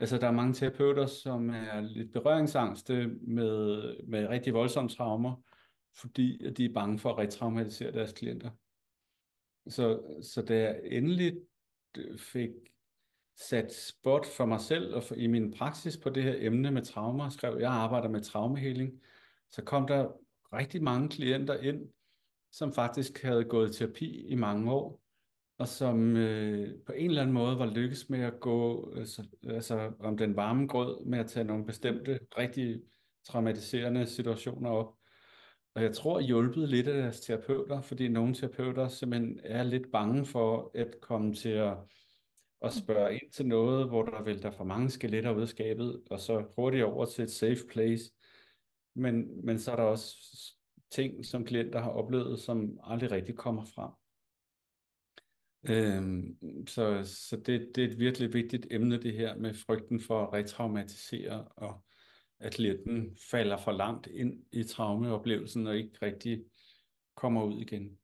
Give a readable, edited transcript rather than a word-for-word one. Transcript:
Altså, der er mange terapeuter, som er lidt berøringsangste med rigtig voldsomme traumer, fordi at de er bange for at retraumatisere deres klienter. Så da jeg endelig fik sat spot for mig selv og i min praksis på det her emne med traumer, skrev, jeg arbejder med traumehealing, så kom der rigtig mange klienter ind, som faktisk havde gået i terapi i mange år, og som på en eller anden måde var lykkes med at gå altså om den varme grød med at tage nogle bestemte, rigtig traumatiserende situationer op. Og jeg tror, hjulpet lidt af deres terapeuter, fordi nogle terapeuter simpelthen er lidt bange for at komme til at spørge ind til noget, hvor der vælter for mange skeletter ud af skabet, og så hurtigt over til et safe place. Men så er der også ting, som klienter har oplevet, som aldrig rigtig kommer frem. Så det er et virkelig vigtigt emne, det her med frygten for at retraumatisere, og at klienten falder for langt ind i traumeoplevelsen og ikke rigtig kommer ud igen.